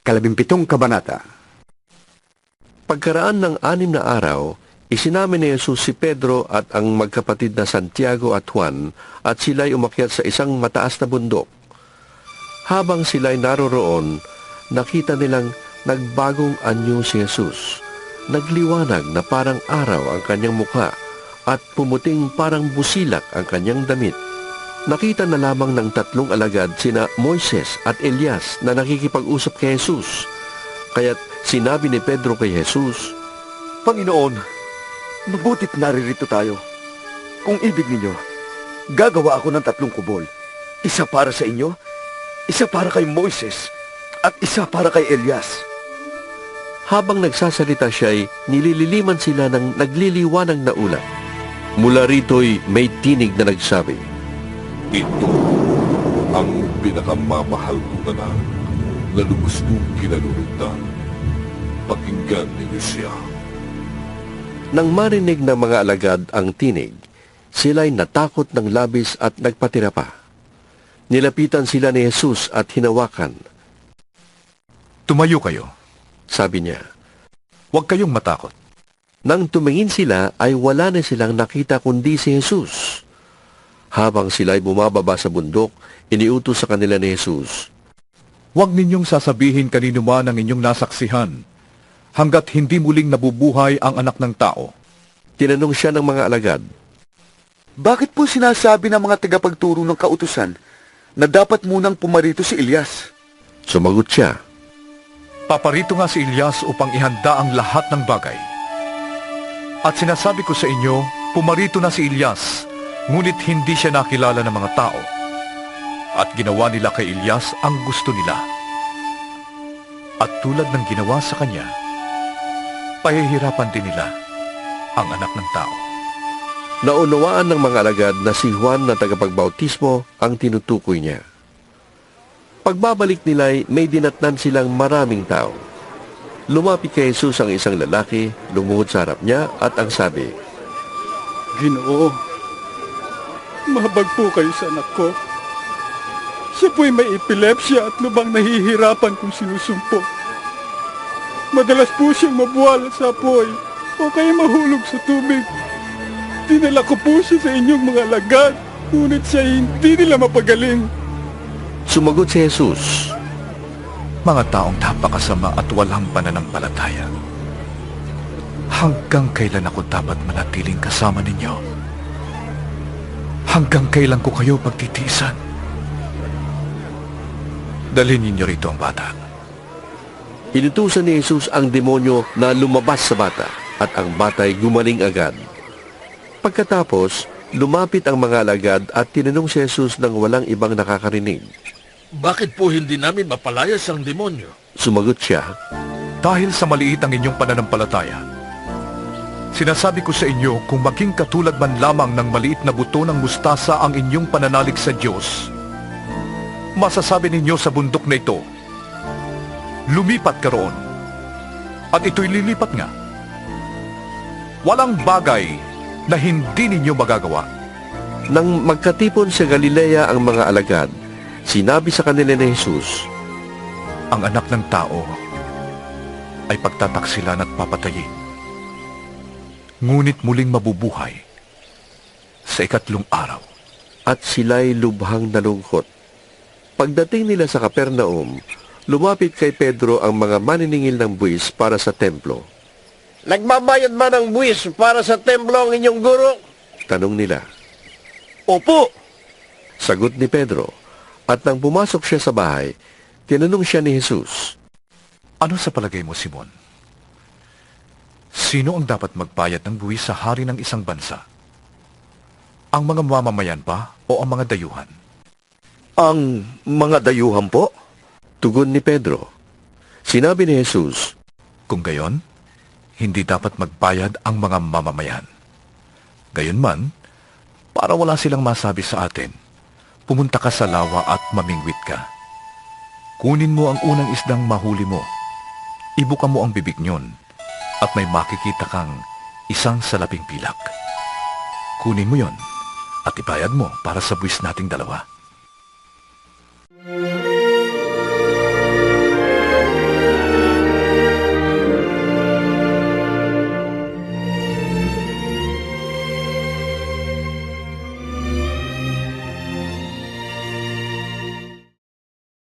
17 kabanata. Pagkaraan ng 6 na araw, isinamin ni Jesus si Pedro at ang magkapatid na Santiago at Juan at sila'y umakyat sa isang mataas na bundok. Habang sila'y naroroon, nakita nilang nagbagong anyo si Jesus. Nagliwanag na parang araw ang kanyang mukha at pumuting parang busilak ang kanyang damit. Nakita na lamang ng 3 alagad sina Moises at Elias na nakikipag-usap kay Jesus. Kaya't sinabi ni Pedro kay Jesus, Panginoon, mabutit naririto tayo. Kung ibig ninyo, gagawa ako ng 3 kubol. Isa para sa inyo, isa para kay Moises, at isa para kay Elias. Habang nagsasalita siya'y nilililiman sila ng nagliliwanag na ulap. Mula rito'y may tinig na nagsabi, Ito ang pinakamamahal kong anak na lubos kong kinalulugdan. Pakinggan ninyo siya. Nang marinig ng mga alagad ang tinig, sila'y natakot ng labis at nagpatira pa. Nilapitan sila ni Jesus at hinawakan. Tumayo kayo, Sabi niya. huwag kayong matakot. Nang tumingin sila ay wala na silang nakita kundi si Jesus. Habang sila'y bumababa sa bundok, iniutos sa kanila ni Jesus, Huwag ninyong sasabihin kanino man ang inyong nasaksihan, hanggat hindi muling nabubuhay ang anak ng tao. Tinanong siya ng mga alagad, Bakit po sinasabi ng mga tagapagturo ng kautusan na dapat munang pumarito si Elias? Sumagot siya, Paparito nga si Elias upang ihanda ang lahat ng bagay. At sinasabi ko sa inyo, pumarito na si Elias, ngunit hindi siya nakilala ng mga tao. At ginawa nila kay Elias ang gusto nila. At tulad ng ginawa sa kanya, pahihirapan din nila ang anak ng tao. Naunawaan ng mga alagad na si Juan na tagapagbautismo ang tinutukoy niya. Pagbabalik nila'y may dinatnan silang maraming tao. Lumapit kay Jesus ang isang lalaki, lumuhod sa harap niya at ang sabi, Ginoo, mahabag po kayo sa anak ko. Siya po'y may epilepsya at lubang nahihirapan kung sinusumpo. Madalas po siyang mabuwal sa apoy o kaya mahulog sa tubig. Dinala ko po siya sa inyong mga alagad, ngunit siya hindi nila mapagaling. Sumagot si Jesus, Mga taong napakasama at walang pananampalataya. Hanggang kailan ako dapat manatiling kasama ninyo? Hanggang kailan ko kayo pagtitiisan? Dalhin ninyo rito ang bata. Inutusan ni Jesus ang demonyo na lumabas sa bata at ang bata'y gumaling agad. Pagkatapos, lumapit ang mga alagad at tinanong si Jesus ng walang ibang nakakarinig. Bakit po hindi namin mapalayas ang demonyo? Sumagot siya, Dahil sa maliit ang inyong pananampalataya, sinasabi ko sa inyo kung maging katulad man lamang ng maliit na buto ng mustasa ang inyong pananalig sa Diyos, masasabi ninyo sa bundok na ito, lumipat ka roon, at ito'y lilipat nga. Walang bagay na hindi ninyo magagawa. Nang magkatipon sa Galilea ang mga alagad, sinabi sa kanila ni Jesus, Ang anak ng tao ay pagtataksilan at papatayin. Ngunit muling mabubuhay sa 3 araw. at sila'y lubhang nalungkot. Pagdating nila sa Capernaum, lumapit kay Pedro ang mga maniningil ng buwis para sa templo. Nagbabayad man ng buwis para sa templo ang inyong guro? Tanong nila. Opo! Sagot ni Pedro. At nang pumasok siya sa bahay, tinanong siya ni Jesus, Ano sa palagay mo, Simon? Sino ang dapat magbayad ng buwis sa hari ng isang bansa? Ang mga mamamayan ba o ang mga dayuhan? Ang mga dayuhan po? Tugon ni Pedro. Sinabi ni Jesus, Kung gayon, hindi dapat magbayad ang mga mamamayan. Gayunman, para wala silang masabi sa atin, pumunta ka sa lawa at mamingwit ka. Kunin mo ang unang isdang mahuli mo. Ibuka mo ang bibig niyon at may makikita kang isang salaping pilak. Kunin mo yon at ibayad mo para sa buwis nating dalawa.